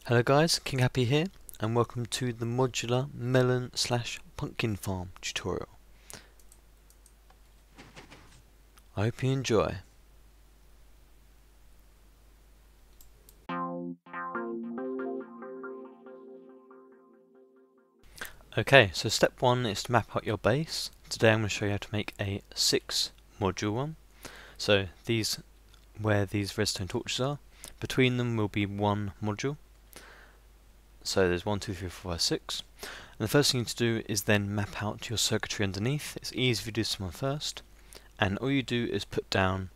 Hello guys, King Happy here, and welcome to the modular melon slash pumpkin farm tutorial. I hope you enjoy. Okay, so step one is to map out your base. Today I'm going to show you how to make a 6 module one. So these, where these redstone torches are, between them will be one module. So there's 1, 2, 3, 4, 5, 6. And the first thing you need to do is then map out your circuitry underneath. It's easy if you do this one first. And all you do is put down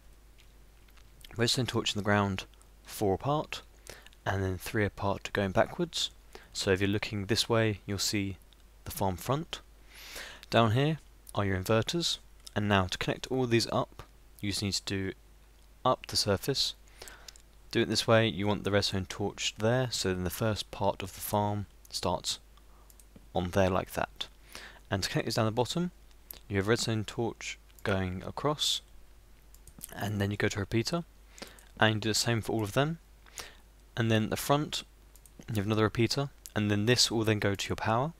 redstone torch in the ground 4 apart, and then 3 apart going backwards. So if you're looking this way, you'll see the farm front. Down here are your inverters, and now to connect all these up, you just need to do up the surface. Do it this way. You want the redstone torch there, so then the first part of the farm starts on there like that. And to connect this down the bottom, you have redstone torch going across, and then you go to repeater, and you do the same for all of them. And then at the front, you have another repeater, and then this will then go to your power.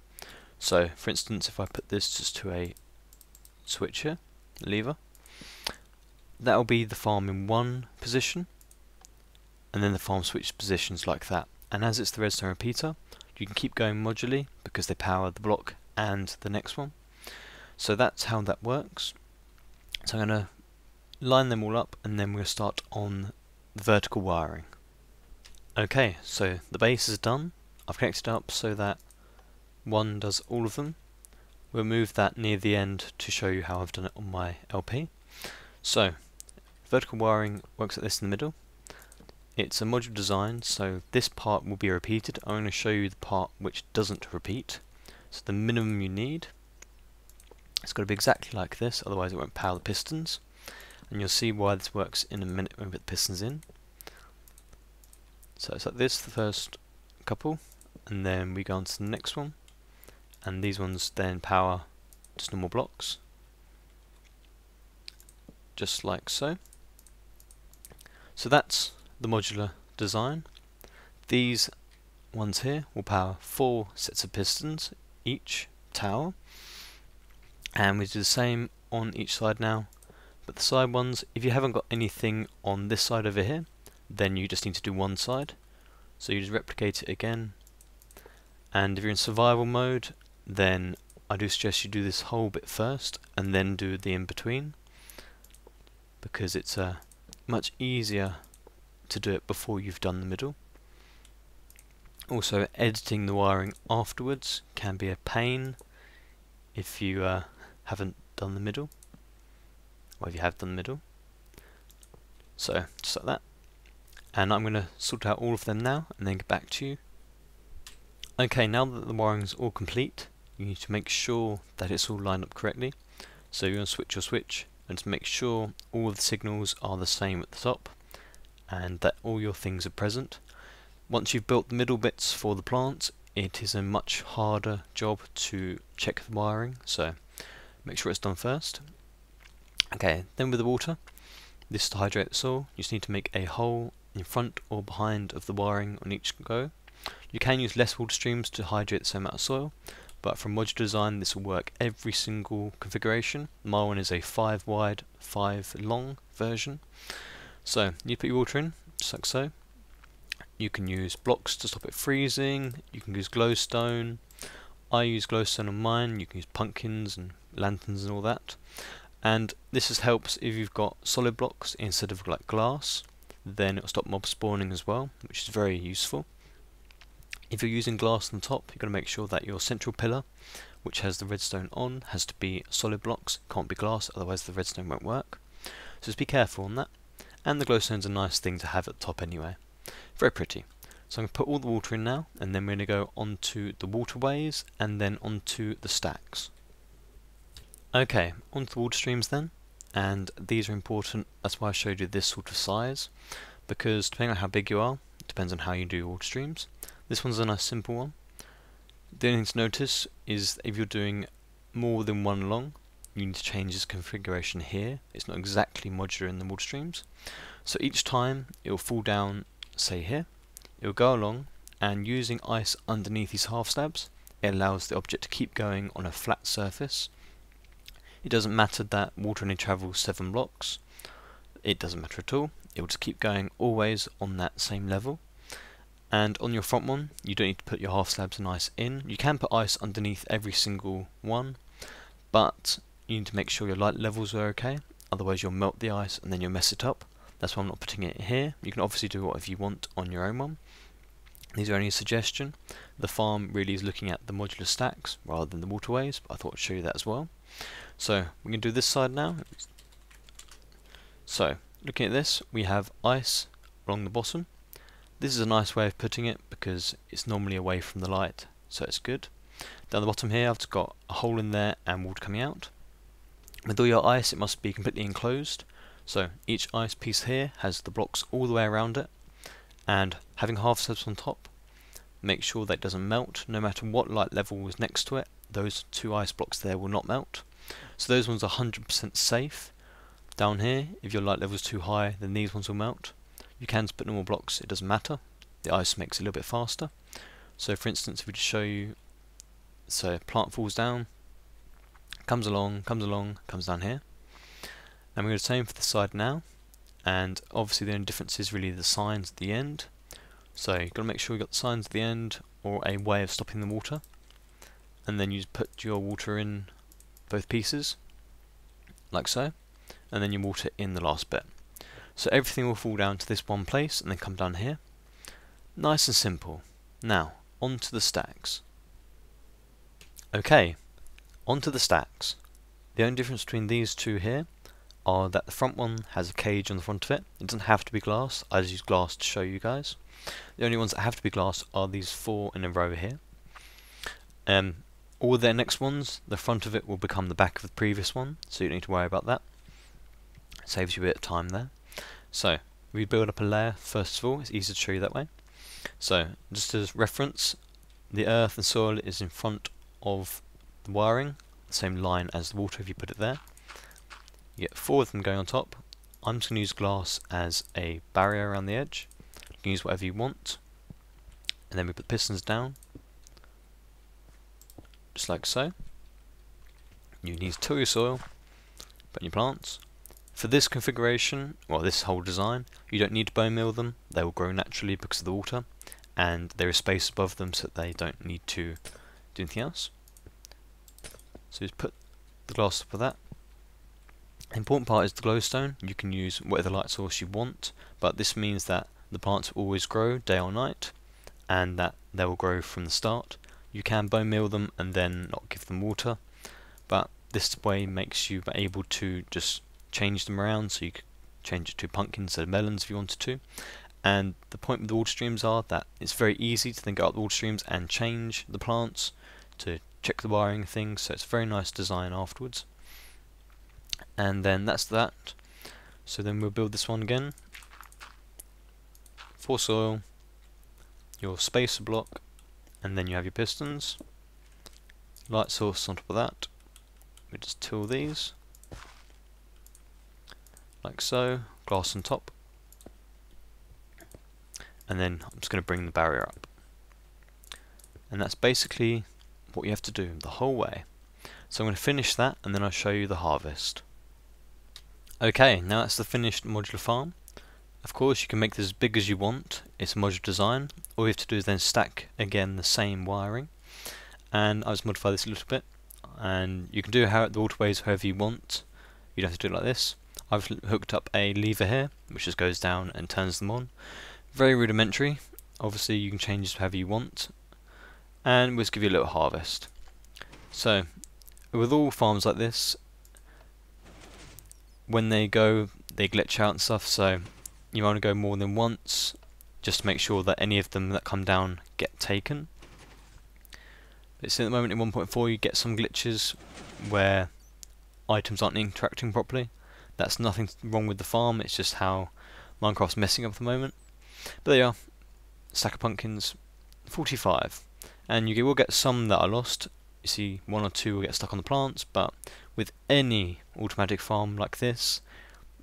So, for instance, if I put this just to a switch here, lever, that will be the farm in one position, and then the farm switch positions like that. And as it's the redstone repeater, you can keep going modularly because they power the block and the next one. So that's how that works. So I'm going to line them all up, and then we're going to start on the vertical wiring. Okay, so the base is done. I've connected up so that one does all of them. We'll move that near the end to show you how I've done it on my LP. So, vertical wiring works like this in the middle. It's a modular design, so this part will be repeated. I'm going to show you the part which doesn't repeat. So the minimum you need, it's got to be exactly like this, otherwise it won't power the pistons. And you'll see why this works in a minute when we put the pistons in. So it's like this, the first couple, and then we go on to the next one. And these ones then power just normal blocks. Just like so. So that's the modular design. These ones here will power 4 sets of pistons, each tower. And we do the same on each side now. But the side ones, if you haven't got anything on this side over here, then you just need to do one side. So you just replicate it again. And if you're in survival mode, then I do suggest you do this whole bit first and then do the in-between, because it's much easier to do it before you've done the middle. Also, editing the wiring afterwards can be a pain if you haven't done the middle, or if you have done the middle. So, just like that. And I'm going to sort out all of them now and then get back to you. Okay, now that the wiring is all complete, you need to make sure that it's all lined up correctly. So you're going to switch your switch and to make sure all of the signals are the same at the top and that all your things are present. Once you've built the middle bits for the plant, it is a much harder job to check the wiring, so make sure it's done first. Okay, then with the water, this is to hydrate the soil. You just need to make a hole in front or behind of the wiring on each go. You can use less water streams to hydrate the same amount of soil, but from modular design this will work every single configuration. My one is a 5 wide, 5 long version. So you put your water in, just like so. You can use blocks to stop it freezing, you can use glowstone. I use glowstone on mine, you can use pumpkins and lanterns and all that. And this just helps if you've got solid blocks instead of like glass, then it will stop mob spawning as well, which is very useful. If you're using glass on the top, you've got to make sure that your central pillar, which has the redstone on, has to be solid blocks, can't be glass, otherwise the redstone won't work. So just be careful on that. And the glowstone's a nice thing to have at the top anyway. Very pretty. So I'm going to put all the water in now, and then we're going to go onto the waterways, and then onto the stacks. Okay, onto the water streams then, and these are important. That's why I showed you this sort of size, because depending on how big you are, it depends on how you do your water streams. This one's a nice simple one. The only thing to notice is if you're doing more than one along, you need to change this configuration here. It's not exactly modular in the water streams. So each time it will fall down, say here, it will go along and using ice underneath these half slabs, it allows the object to keep going on a flat surface. It doesn't matter that water only travels 7 blocks, it doesn't matter at all, it will just keep going always on that same level. And on your front one, you don't need to put your half slabs and ice in. You can put ice underneath every single one, but you need to make sure your light levels are okay, otherwise you'll melt the ice and then you'll mess it up. That's why I'm not putting it here. You can obviously do whatever you want on your own one. These are only a suggestion. The farm really is looking at the modular stacks rather than the waterways, but I thought I'd show you that as well. So we're going to do this side now. So looking at this, we have ice along the bottom. This is a nice way of putting it because it's normally away from the light, so it's good. Down the bottom here I've got a hole in there and water coming out. With all your ice it must be completely enclosed, so each ice piece here has the blocks all the way around it, and having half slabs on top, make sure that it doesn't melt. No matter what light level is next to it, those 2 ice blocks there will not melt. So those ones are 100% safe. Down here, if your light level is too high, then these ones will melt. You can put normal blocks, it doesn't matter. The ice makes it a little bit faster. So for instance, if we just show you, so plant falls down, comes along, comes down here. And we're going to do the same for the side now. And obviously the only difference is really the signs at the end. So you've got to make sure you've got the signs at the end, or a way of stopping the water. And then you just put your water in both pieces, like so. And then you water in the last bit. So everything will fall down to this one place and then come down here. Nice and simple. Now, onto the stacks. Okay, onto the stacks. The only difference between these two here are that the front one has a cage on the front of it. It doesn't have to be glass, I just use glass to show you guys. The only ones that have to be glass are these 4 in a row here. All their next ones, the front of it will become the back of the previous one, so you don't need to worry about that. It saves you a bit of time there. So, we build up a layer first of all, it's easy to show you that way. So, just as reference, the earth and soil is in front of the wiring, the same line as the water if you put it there. You get 4 of them going on top. I'm just going to use glass as a barrier around the edge. You can use whatever you want. And then we put pistons down, just like so. You need to till your soil, put in your plants. For this configuration, well this whole design, you don't need to bone meal them, they will grow naturally because of the water, and there is space above them so that they don't need to do anything else. So just put the glass up for that. The important part is the glowstone. You can use whatever light source you want, but this means that the plants will always grow day or night, and that they will grow from the start. You can bone meal them and then not give them water, but this way makes you able to just change them around, so you could change it to pumpkins instead of melons if you wanted to. And the point with the water streams are that it's very easy to then go up the water streams and change the plants to check the wiring and things, so it's a very nice design afterwards. And then that's that. So then we'll build this one again. For soil, your spacer block, and then you have your pistons. Light source on top of that. We just till these. Like so, glass on top, and then I'm just going to bring the barrier up, and that's basically what you have to do the whole way. So I'm going to finish that and then I'll show you the harvest. Okay, now that's the finished modular farm. Of course you can make this as big as you want, it's a modular design. All you have to do is then stack again the same wiring, and I'll just modify this a little bit, and you can do the waterways however you want. You don't have to do it like this. I've hooked up a lever here which just goes down and turns them on. Very rudimentary, obviously you can change this however you want, and we'll just give you a little harvest. So with all farms like this, when they go they glitch out and stuff, so you want to go more than once just to make sure that any of them that come down get taken. But see, at the moment in 1.4 you get some glitches where items aren't interacting properly. That's nothing wrong with the farm, it's just how Minecraft's messing up at the moment. But there you are, stack of pumpkins, 45. And you will get some that are lost. You see 1 or 2 will get stuck on the plants, but with any automatic farm like this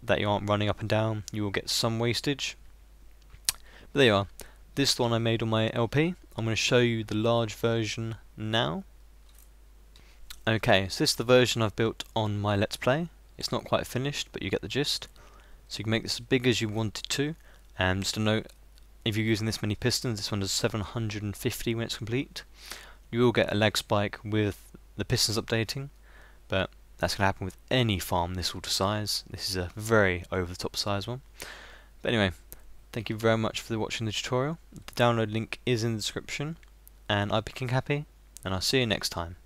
that you aren't running up and down, you will get some wastage. But there you are. this is the one I made on my LP. I'm going to show you the large version now. Okay, so this is the version I've built on my Let's Play. It's not quite finished, but you get the gist. So you can make this as big as you want it to. And just a note, if you're using this many pistons, this one does 750 when it's complete. You will get a lag spike with the pistons updating, but that's going to happen with any farm this sort of size. This is a very over the top size one. But anyway, thank you very much for watching the tutorial. The download link is in the description, and I've been King Happy, and I'll see you next time.